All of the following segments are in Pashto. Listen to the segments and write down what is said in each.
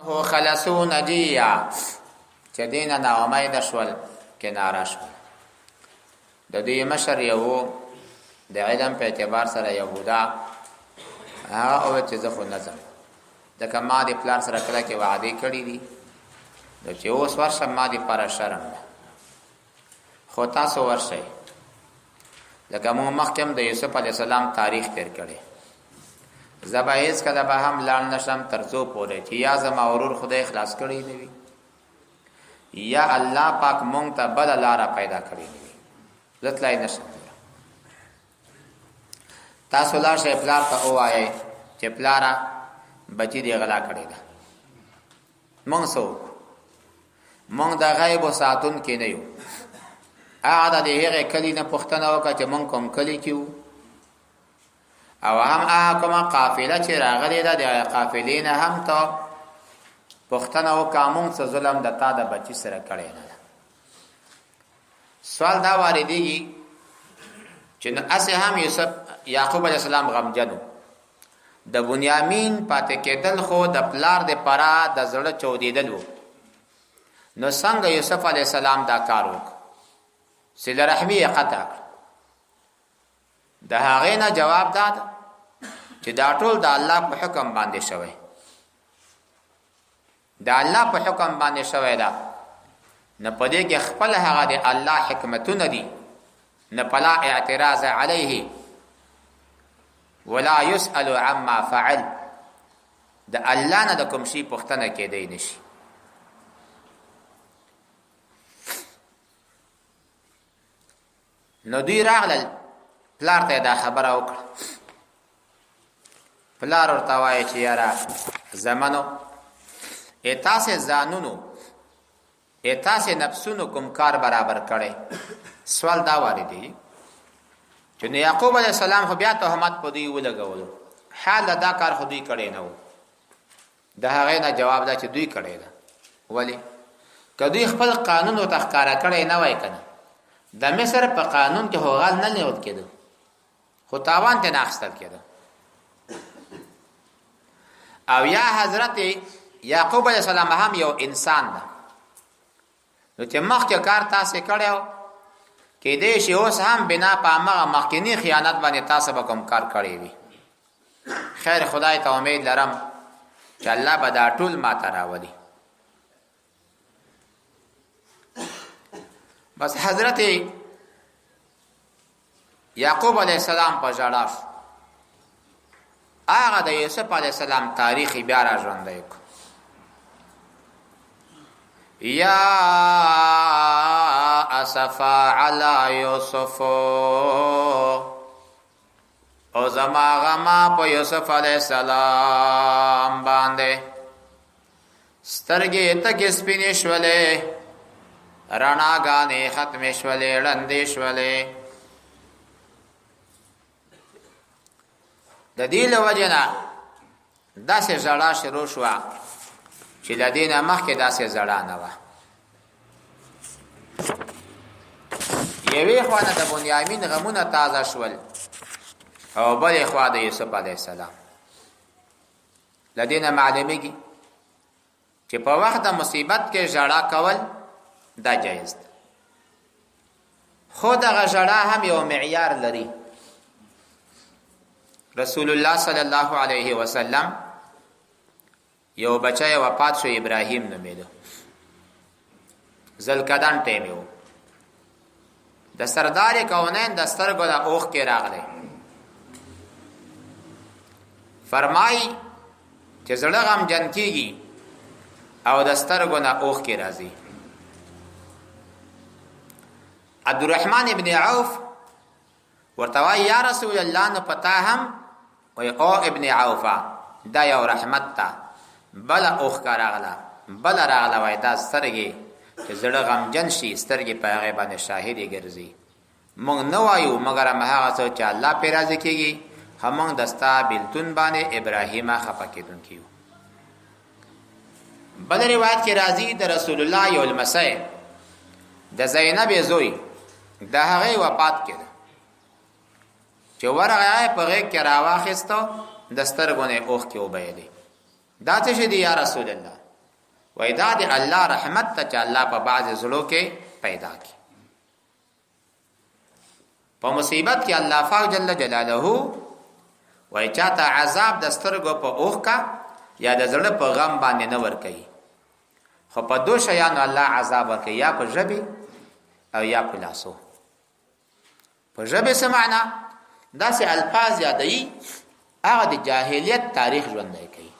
هو خلصو نجیا چې دینه نا امید شول کناره شول. د دې مشر یو د علم په اعتبار سره یهودا هغه او چې زه خو نظم د کما د پلان سره کله کې وعده کړی دي د چې اوس ورشه ما دي پر شرم خو تاسو ورشه لکه مو مخکم د یوسف علی السلام تاریخ تیر کړي زبایز کله به هم لاړ نشم ترڅو پوره چې یا زما اورور خدای اخلاص کړی دی یا الله پاک مونږ ته بل لار پیدا کړی دی لټلای نشم. تاسو لا شي پلار ته وایي چې پلارا بچی دی غلا کړی دا مونږ د غیب ساتون کې نه یو اعاده دی هغه کلی نه پښتنه وکړه چې مونږ کوم کلی کیو او هم کومه قافله چې راغلی ده د قافلې نه هم ته پښتنه او قانون څخه ظلم د تا د بچی سره کړی نه. سوال دا واردېږي چې نو اسه هم یوسف یعقوب علیه السلام غمجنو د بنیامین پاتې کېدل خو د پلار د پرا د زړه چودېدل وو نو څنګه یوسف علیه السلام دا کار وکړ صله رحمی قطع د هغه نه جواب داد چې دا ټول د الله په حکم باندې شوی د الله په حکم باندې شوی دا نه پدې کې خپل هغه د الله حکمتونه دي نه پلا اعتراض علیه ولا يسأل عما فعل د الله نه د کوم شي پوښتنه کېدای نشي. نو دوی راغلل پلار ته دا خبره وکړه پلار ورته وایي چې یاره زمانو اتاسه ځانونو اتاسه نفسونو کوم کار برابر کړي. سوال دا واردی چې یعقوب علیه السلام خو بیا تهمت په دوی ولګولو حال دا کار خو دوی کړي نه و د هغه نه جواب دا چې دوی کړي ده ولی کدی خپل قانون او تخکارا کړي نه وای کنه د مصر په قانون کې هوغال نه لیوت کېدو خو تاوان ته ناخستل کېدو او یا حضرت یعقوب علیہ السلام هم یو انسان ده نو چې مخکې کار تاسو کړو کې دې شی اوس هم بنا په هغه مخکینی خیانت باندې تاسو به کوم کار کړی وي. خیر خدای ته امید لرم چې الله به دا ټول ما ته راولي. بس حضرت یعقوب علیہ السلام په ژړا هغه د یوسف علیہ السلام تاریخي بیا را ژوندی کړ. یا اسفا علی یوسف او زما غما په یوسف علیہ السلام باندې سترګې تک سپینې شولې رڼاګانې ختمې شولې ړندې شولې د دې له وجې نه داسې ژړا شروع شوه چې له دې نه مخکې داسې ژړا نه وه. یوې خوا نه د بنیامین غمونه تازه شول او بلې خوا د یوسف علیه السلام. له دې نه معلومیږي چې په وخت د مصیبت کې ژړا کول دا جایز ده خو دغه ژړا هم یو معیار لري. رسول الله صلی الله علیه وسلم یو بچی وفات شو ابراهیم نومیدو ذوالقعدان ټیم یو د سردار کونین د سترګو د اوښ کې راغلی فرمای چې زړه غمجن کیږي او د سترګو نه اوښ کې راځي. عبدالرحمن ابن عوف ورته وایي یا رسول الله نو پتا هم وی او ابن عوفا دا یو رحمت تا بل اوخ کا راغلا بل راغلا وای دا سترګي چې زړه غمجن شي سترګي په هغه باندې شاهدي ګرځي. مونږ نه وایو مګر هغه څه چې الله په راضي کیږي همون دستا بلتون باندې ابراهیم خپه کېدون کیو. بل روایت کې راځي د رسول الله یو المسیح د زینب زوی د هغه وفات کړه چې ورغه په غېږ کې راواخستو د سترګونه اوخ کې وبېلې دا څه شي دی یا رسول الله وای دا د الله رحمت ته چې الله په بعض زړو کې پیدا کی. په مصیبت کې الله پاک جل جلاله وای چاته عذاب د سترګو په اوخ کا یا د زړه په غم باندې نه ور کوي، خو په دو شیانو الله عذاب ور کوي، یا په ژبه او یا په لاسو. په ژبه څه معنا؟ دا سه الفاظ یادای هغه د جاهلیت تاریخ ژوندۍ کوي.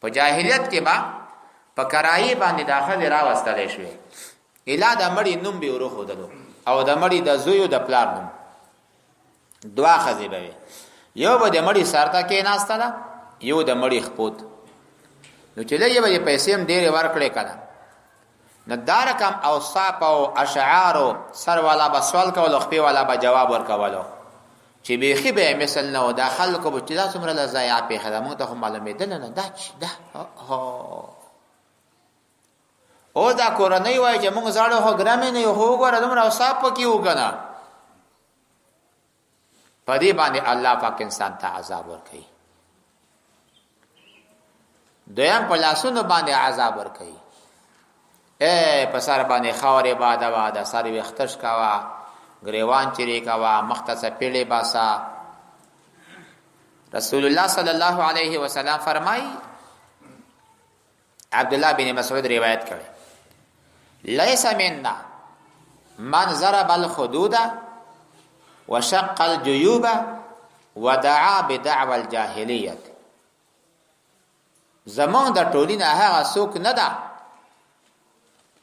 په جاهلیت کې با په کرایي باندې داخله را وستلې شوې، اله د مړی نوم به ورو خودلو او د مړی د زویو د پلار نوم دوا خزی به یو به د مړی سارتا کې ناستله، یو د مړی خپوت. نو چې لږه به پیسې هم ډېرې ورکړې کړه نو دا رقم اوصاف او اشعار سر والا به سوال کول، خپې والا به جواب ورکولو چې بیخي به مثل نه دا خلکو به چې دا څومره لزایا په خدمت ته معلومېدل نه دا او دا کورنۍ وای چې موږ زړه هو ګرامې نه یو وګوره دومره اوصاف پکې وکنه. په دې باندې الله پاک انسان ته عذاب ورکړي. دویم په لاسونو باندې عذاب ورکړي. په سر باندې خاورې باده واده سر وختش کاوه، گریوان چری کاوه، مختصه پیړې باسا. رسول الله صلی الله علیه وسلم فرمایي، عبد الله بن مسعود روایت کړي، لیس منا من ضرب الخدود وشق الجيوب ودعا بدعوى الجاهليه. زمون د ټولینه هغه څوک نه ده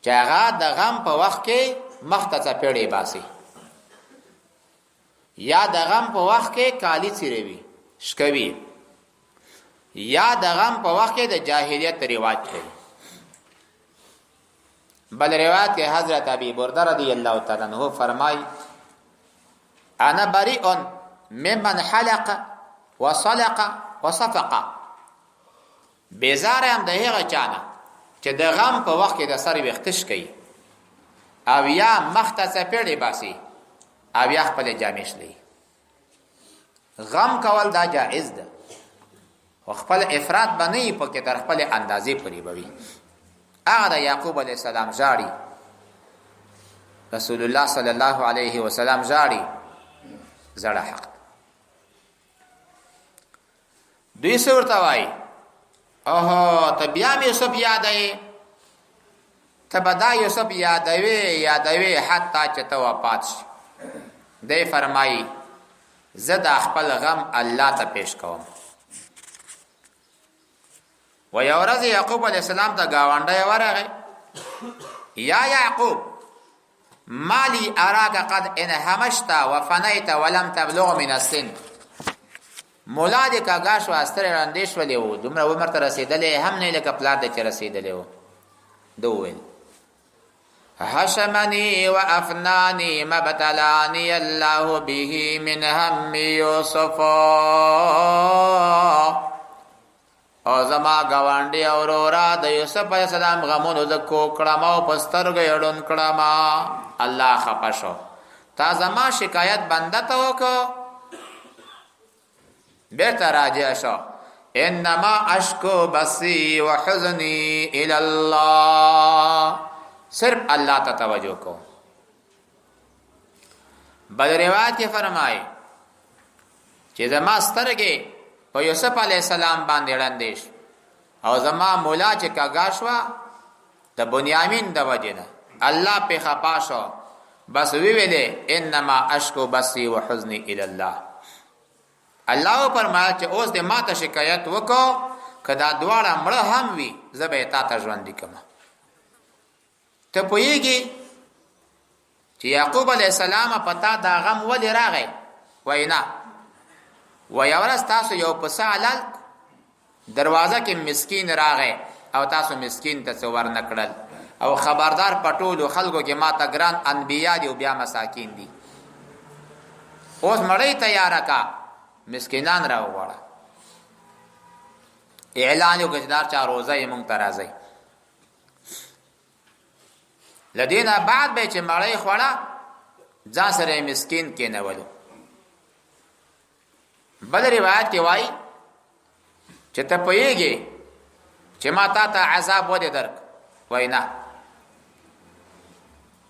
چې هغه د غم په وخت کې مخته پیړې باسي یا د غم په وخت کې کالی چیروي شکوي یا د غم په وخت کې د جاهلیت رواج کوي. بل روایت کې حضرت ابي برده رضی الله تعالی عنہ فرمای، انا بريء ممن حلق وصلق وصفق. بیزارم د هغه چانه چې د غم په وخت کې د سر وختش کوي او یا مخته سپېړې باسي او یا خپل جامې شلي. غم کول دا جائز ده، خو خپل افراط باندې پکې تر خپل اندازې پورې بوي. هغه د یعقوب علیه السلام ژاړي، رسول الله صلی الله علیه وسلم ژاړي، زړه حق. دوی څه ورته وایي؟ اوه ته بیا مې یوسف یادوې، ته به دا یوسف یادوې حتی چې ته وفات شي. دی فرمایي زه د خپل غم الله ته پیش کوم. و یو ورځ یعقوب علیه السلام ته ګاونډی ورغی، یا یعقوب مالی اراک قد انهمشت وفنیت ولم تبلغ من السن. مولا دې کاږه شو، استر راندې شولې وو، دومره عمر ته رسېدلې هم نه لکه پلار دې چې رسېدلې وو. دو ویل حشمني وافناني ما ابتلاني الله به من هم يوسف. او زما گاونډي اورورا د یوسف علیه السلام غمونو د کوکړه ما او پسترګ یړون کړه ما. الله خپه شو، تا زما شکایت بنده ته وکړه، بیرته راجع شو. انما اشکو بسی وحزنی الی الله. صرف الله ته توجه کو. بل روایت کې فرمایي چې زما سترګې په یوسف علی السلام باندې وړاندې او زما مولا چې کاږه شو د بنیامین د وجنه الله په خپا شو، بس ویلې انما اشکو بسی وحزنی الی الله. الله فرمایا چې اوس دې ماته شکایت وکړو، کدا دواړه مړه هم وي زه به تا ته ژوندې کړم. ته پوهېږې چې یعقوب علیه السلام پتا دا غم ولې راغی؟ وای نه، و یو ورځ تاسو یو پسه حلال دروازه کې مسکین راغی او تاسو مسکین ته څه ورنه کړل او خبردار پټولو خلکو کې ماته ګران انبیا دي او بیا مساکین دي. اوس مړی تیاره کا، مسکینان را وغواړه، اعلان یو کچدار چا روزه یې مونږ ته راځئ. لدینا بعد به چې مړی خوړه ځان سره مسکین کېنولو. بل روایت کې وایي چې ته پوهېږې چې ما تا ته عذاب ولې درک، وای نه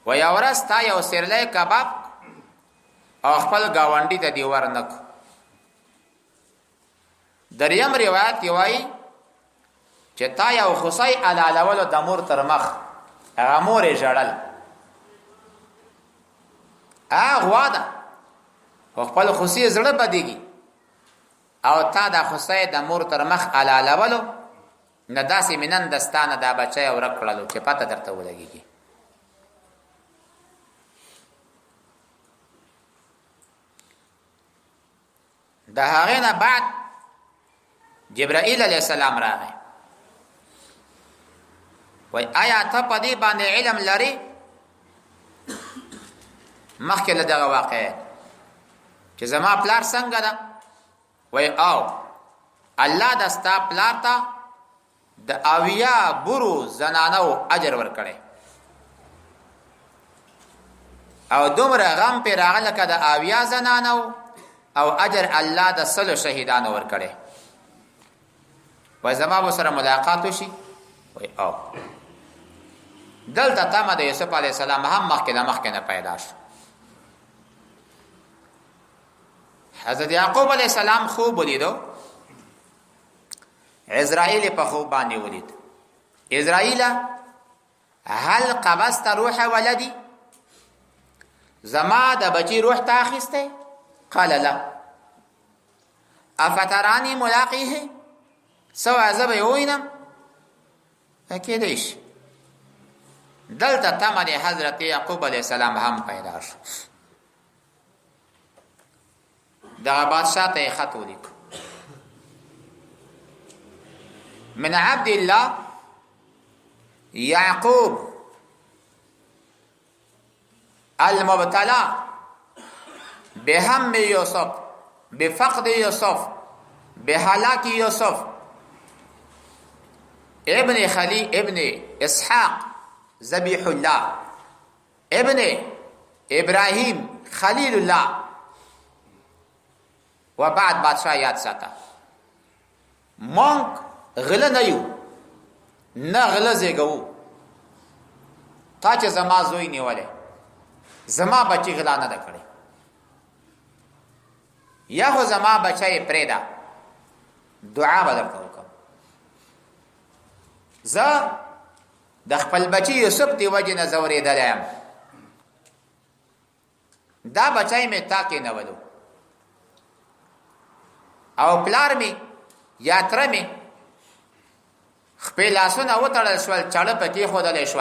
وای اورس تا یو سیرلی کباب او خپل گاونډي ته دی ورنک. دریم روایت کې وای چې تا یو خصای علالولو د مور تر مخ هغه مورې ژړل غوا ده خپل خصي زړه بدېږي او تا دا خصای د مور تر مخ علالولو نه داسې منن دستانه دا بچی ورک کړلو چې پته درته ولګېږي. د هغې نه بعد جبرائیل علیه السلام راغی وای آیا ته په دې باندې علم لري؟ مخکې له دغه واقعې چې زما پلار څنګه ده؟ وای او الله د ستا پلار ته د اویا برو زنانو اجر ورکړي او دومره غم پې راغله که د اویا زنانو او اجر الله د 100 شهیدانو ورکړي. وای زما به سره ملاقات وشي؟ وای او دلته تمه د یوسف علیه السلام هم مخکې نه پیدا شو. حضرت یعقوب علیه السلام خوب ولیدو، عزرائیل په خوب باندې ولید. عزرائیل هل قبضت روح ولدی؟ زما د بچی روح تا اخیسته؟ قال لا. افترانی ملاقیه؟ سو عذاب وینم؟ کېدای دلته تمه د حضرت یعقوب علیه السلام هم پیدا شو. دغه بادشاه ته خط ولیکو من عبد الله يعقوب المبتلى بهم يوسف بفقد يوسف بهلاك يوسف ابن خليل ابن اسحاق ذبيح الله ابن ابراهيم خليل الله وبعد بادشاہ یاد ساته مونږ غله نه یو نه غله زیږو تا چې زما زوی نیولې زما بچی غلا نه ده کړې یا خو زما بچی پرېدا دعا به درته وکړم زه د خپل بچی یوسف دی وجې نه ځورېدلی یم دا بچی مې تا کې نولو او پلار می یا تر می خپل لاسونه وتړل شول چاړه پکې خودلې شو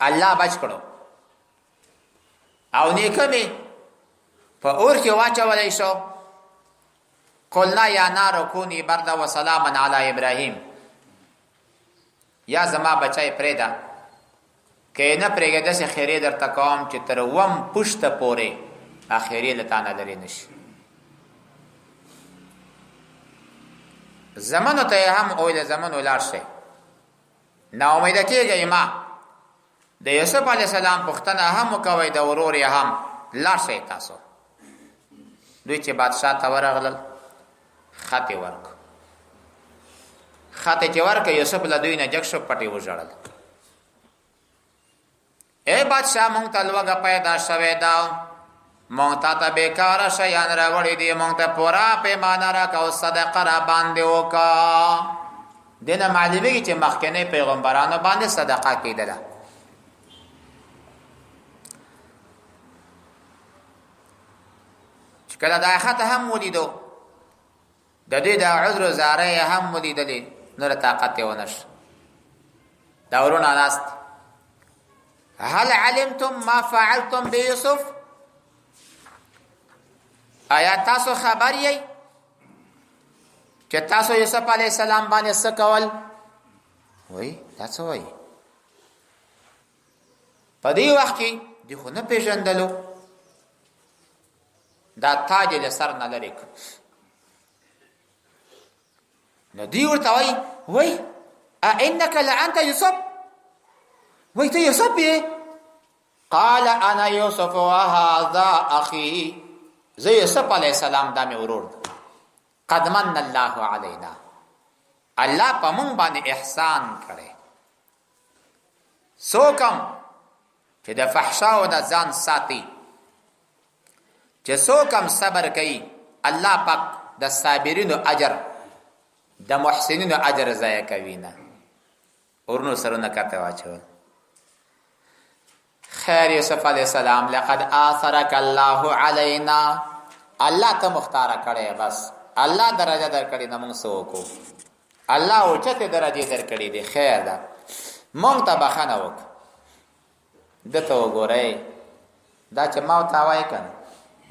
الله بچ کړو او نیکه می په اور کې واچولې شو قلنا یا نار کونی بردا و سلاما علی ابراهیم یا زما بچای پرېدا کې نه پرېګه دسه خیره در تکوم چې تر وم پښته پوره اخیری لتانه لري نشي زمانو ته هم اول زمانو لار شي نا امید کېږي ما د یوسف علی السلام پښتنه هم کوي د ورور هم لار شي تاسو دوی چې بادشاہ ته ورغلل خط ورک خط چې ورک یوسف له دوی نه جګ شو پټي وژړل اے بادشاہ مونږ ته لوګه پیدا شوه دا مونږ ته بیکاره شیان راوړي دي مونږ ته پورا پیمانه راکاو صدقه را باندې وکا دنه معلومیږي چې مخکنی پیغمبرانو باندې صدقه کیدله چې کله دا خط هم ولیدو د دې د عذر زاره هم ولیدلې نور طاقت ونش دا ورونه ناست هل علمتم ما فعلتم بيوسف آیا تاسو خبر یې چې تاسو یوسف علی السلام باندې څه کول وای تاسو وای په دې وخت کې دی خو نه پیژندلو دا تاج له سر نه لری نو دی ورته وای انک لانت یوسف وای ته یوسف یې قال انا یوسف وهذا اخي زه یوسف علیہ السلام دا مې ورور قد من الله علینا الله په مونږ باندې احسان کړي څوکم چې د فحشا او د ځان ساتي، چې څوکم صبر کوي، الله پاک د صابرینو اجر د محسنینو اجر ضایع کوي نه. ورنو سرونه کته واچول. خیر یوسف علیہ السلام لقد آثرک الله علینا، الله ته مختار کړي، بس الله درجه درکړي نه موږ سوکو، الله اوچته درجه درکړي دي. خیر ده مونږ ته بخنه وک دته وګورئ دا چې ما ته وای کنه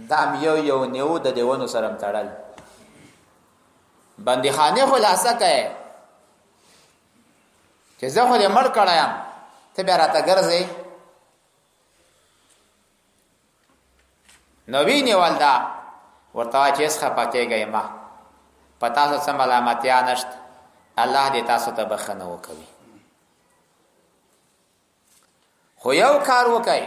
دا یو نیو د دیونو سره تړل بندي خانه خلاصه کړي چې زه خو دې مړ کړم ته بیا راته ګرځې. نو ویني والدا ورته چې څه پکېږي ما پتا څه ملامتیا نشته، الله دې تاسو ته بخنه وکړي. خو یو کار وکړي،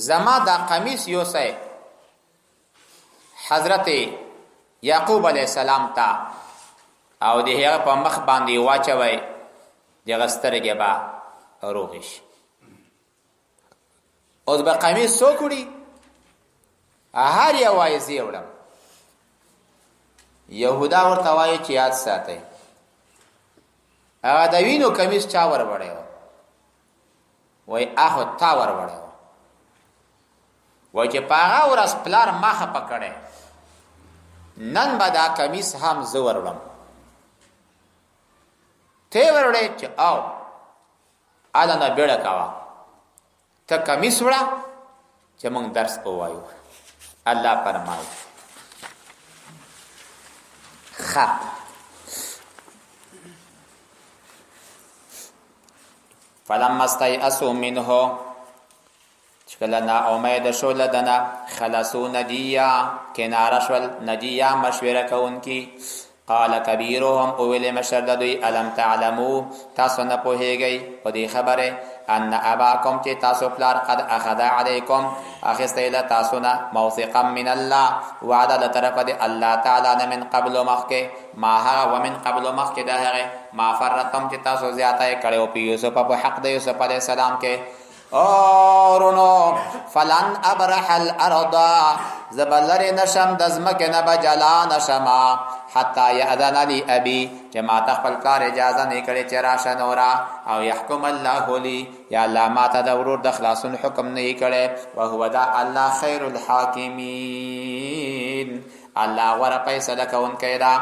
زما دا قمیص یوسئ حضرت یعقوب علیہ السلام ته او د هغه په مخ باندې واچوي، دغه سترګې به روغې شي. اوس به قمیص څوک وړي؟ هر یو وایي زه وړم. یهودا ورته وایي چې یاد ساتئ هغه د وینو کمیس چا ور وړی و؟ وایي اخو تا ور وړی و. وایي چې په هغه ورځ پلار ما خفه کړی، نن به دا کمیس هم زه ور وړم. ته ور وړی چې او اله نه بیړه کوه، ته کمیس وړه چې موږ درس ووایو. الله فرمایي خ فلما استيئسوا منه، چکله نا امید شول دنا، خلصوا نجیا، کناره شول نجیا مشوره کوونکی. قال کبیرهم اول مشردوی الم تعلمو، تاسو نه پوهیږئ په دې خبره ان اباکم چې تاسو پلار قد اخذ علیکم اخسته له تاسو نه موثقا من الله، وعده له طرف د الله تعالی نه من قبل مخکې ما هغه ومن قبل مخکې د هغه ما فرتم چې تاسو زیاته کړو په یوسف په حق د یوسف علیه السلام کې. اورونو فلن ابرح الارض، زبلر نشم د زمکه نه بجلا نشما حتی یاذن لی ابي، چې ما خپل کار اجازه نه کړي چې راشه نورا، او يحكم الله لي، یا الله ما ته د ورور د خلاصون حکم نه کړي. وهو دا الله خير الحاکمین، الله ور فیصله کوونکی دا.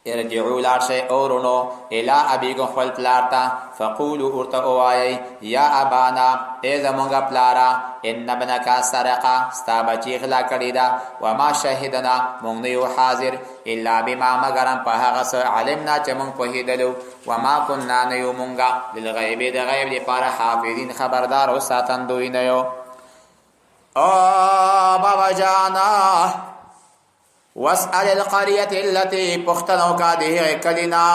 ارجعوا لارشي اورونو الى ابيكم خپل پلار ته، فقولوا ورته اوایي یا ابانا ای زمونږ پلارا، ان ابنک سرقا، ستا بچی غلا کړی دا، وما شهدنا مونږ نه یو حاضر الا بما مگرم په هغه څه علمنا چې مونږ پوهېدلو، وما كنا نه یو مونږه للغیب د غیب لپاره حافظین خبردار او ساتندوی نه یو. او بابا جانا واسأل القرية التي پختنو کا ده کلینا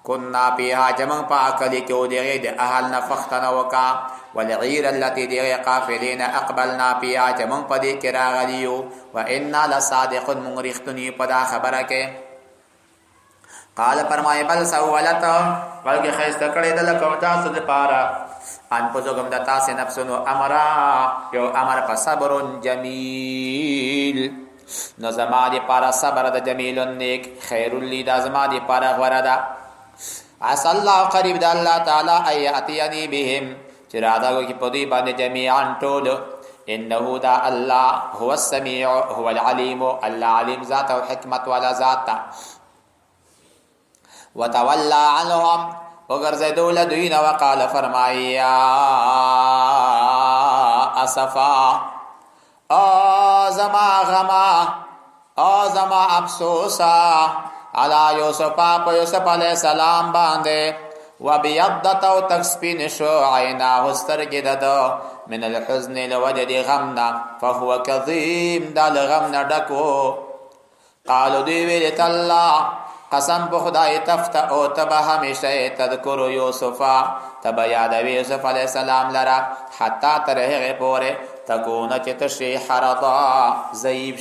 كنا فيها جمع پا کلی کیو ده ده اهلنا فختنو کا، والعير التي ده قافلين اقبلنا فيها جمع پا ده کراغلیو، وإنا لصادق منغرختنی پدا خبرکے. قال فرمائے بل سولت، بلکہ خیست کردے لکم تاسو ده پارا ان پزوگم ده تاس نفسنو امرا، یو امر پا صبر جمیل، نو زما دی پارا صبر د جمیل نیک، خیر لی دا زما دی پارا غوره دا. عسى الله قریب د الله تعالی ایاتینی بهم، چې رادا کو کی پدی باندې جميعا ټول. انه دا الله هو السميع هو العليم، الله علیم ذات او حکمت والا ذات. وتولى عنهم، وغرزدول دوین وقال فرمائی اسفا، آزما غما، آزما افسوسا، علی یوسف پا یوسف علیہ السلام باندے، و بیضت و تکسپین شو عیناه استرگدد من الحزن لوجد غمنا، فهو کظیم دا لغمنا ڈکو. قالو دیویلت اللہ، قسم بخدای تفتع او تبا ہمیشہ تذکر یوسفا، تبا یادوی یوسف علیہ السلام لرا، حتی ترہغ پورے تکون چتشی حرضا، ضعیب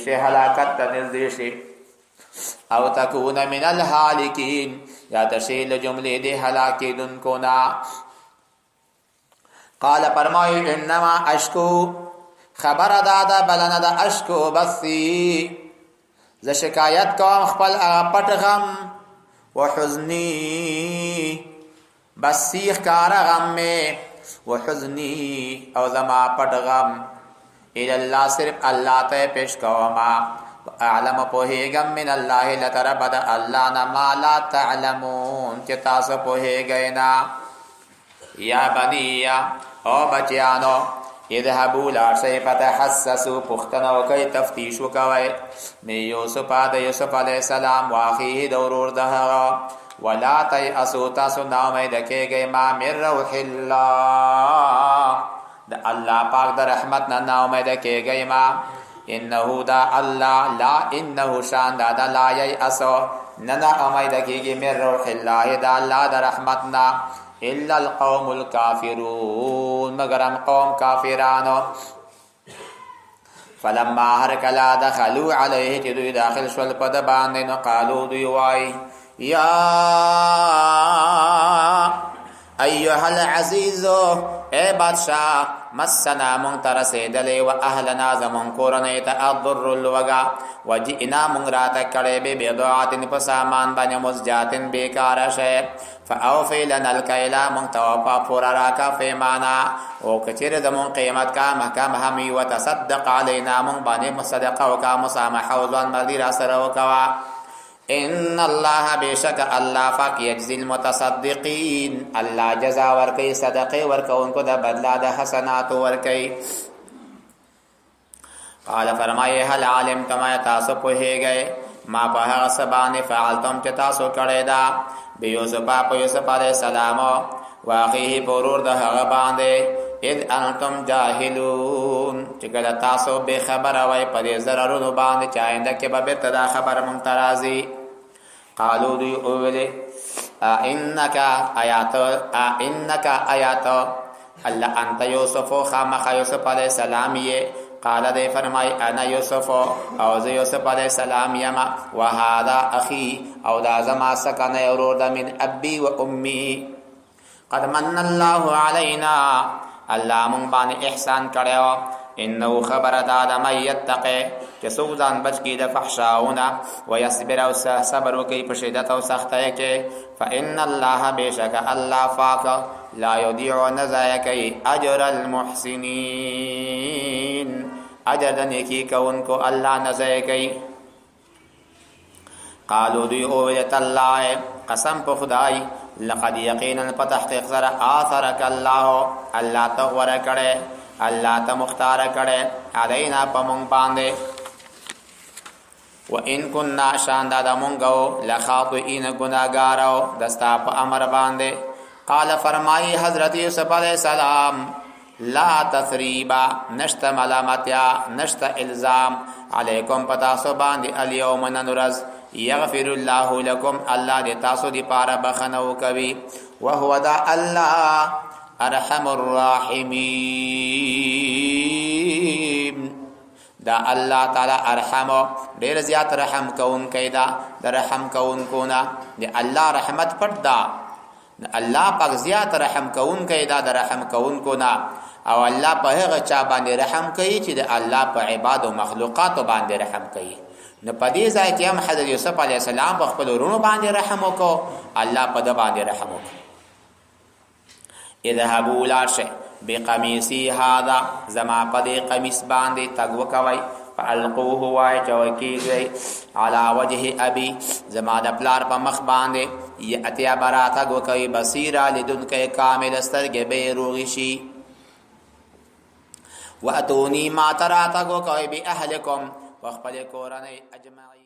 شے حلاکت تنزدی شے. او تکون من الهالکین یا تشیل جملے دے ہلاکی دن کو نا. قال فرمائی انما اشکو خبر دادا بلن دا اشکو بثی ز شکایت کوم خپل پټ غم و حزنی بثی کار غم میں و حزنی او زما پټ غم الى اللہ صرف اللہ تے پیش کوما اعلم پوہیگم من اللہ لتربد اللہ نما لا تعلمون چی تاسو پوہیگینا. یا بنی او بچیانو اذهبوا لارشی فتحسسوا پختنو کئی تفتیشو کوئی من یوسف آد یوسف علیہ السلام واخیه دورور دہغا ولا تیأسوا تاسو نامید کے گئی ما من روح اللہ دا اللہ پاک دا رحمت نا امید کے گئی ما انہو دا اللہ لا انہو شان دا دا لا ییأسو ننا امید کی گئی من روح اللہ دا اللہ دا رحمتنا الا القوم الكافرون مگر ہم قوم کافرانو. فلما ہر کلا دخلوا علیہ چی دوی داخل شول پد باندن قالو دوی وائی یا ایوہ العزیزو اے بادشاہ مسنا منتر سیدلے و اہلنا زمون کورنیتا الضر الوگا و جئنا منگراتا کڑے بے بیضاعت پسامان بن مزجات بیکار شے فاوفی لنا الکیلا منتوفا فراراکا فیمانا او کچر زمون قیمت کا محکم ہمی و تصدق علینا من بانی مصدقہ کا مسامح وزوان مردیر اثر وکوا ان اللہ بیشک اللہ فاق یجزی المتصدقین اللہ جزا ورکی صدقی ورکون کو دا بدلا دا حسنات ورکی. قال فرمائے حل علمتم تاسو پوہے گئے ما پہا سبان فعلتم چه تاسو کڑے دا بی یوسفا پو یوسف علیہ السلام واقعی پرور دا غباندے اذ انتم جاہلون چکل تاسو بے خبر وائی پدی ضررون باندے چاہندہ کے ببت دا خبر منترازی. قالو دی اولی انکا آیات اللہ انت یوسف خامخ یوسف علیہ السلام یہ قال دے فرمائی انا یوسف اوز یوسف علیہ السلام یما وہادا اخی او دا زما سکن یورور دا من ابی و امی قد من اللہ علینا اللہ من بانی احسان کڑیو انہو خبر دادا من یتقے کہ سوزان بچ کی دا فحشاؤنا ویصبر او صبر کی پشدت او سختہ کے فإن اللہ بیشک اللہ فاق لا یضیع نزائکی اجر المحسنین اجر دنیکی کون کو اللہ نزائکی. قالو دی اویت اللہ قسم پا خدای لقد یقینا پتحقیق سر آثرک اللہ اللہ تغور کڑے اللہ تمختار کڑے علینا پا منگ باندے وَإِن كُنَّا شاندادا منگو لَخَاطِئِينَ گناہگارو دستا پا امر باندے. قال فرمائی حضرت یوسف علیہ السلام لا تثریبا نشت ملامتیا نشت الزام علیکم پتاسو باندے الیوم ننرز یغفر اللہ لکم اللہ دی تاسو دی پارا بخنو کبی وہو دا اللہ ارحم الراحمین دا اللہ تعالی ارحمو دیر زیاد رحم کون کئی دا رحم کون کونا دی اللہ رحمت پٹ دا اللہ پاک زیاد رحم کون کئی دا رحم کون کونا او اللہ پا هغه چا باندې رحم کوي چې د الله په عباد او مخلوقات باندې رحم کوي. نو په دې ځای کې هم حضرت یوسف علیه السلام په خپل ورونو باندې رحم وکړو الله په د باندې رحم وکړو. اذهبوا لارشئ بقمیصی هذا زما په دې قمیص باندې تګ وکوي فالقوه وای چوکیږي علی وجه ابي زما د پلار په مخ باندې یاتیا براته وکوي بصیرا لدنکه کامل سترګې به روغی شي. واتونی ما تراتا کو کوئی بی اہلکم وخپل کورنی اجمعی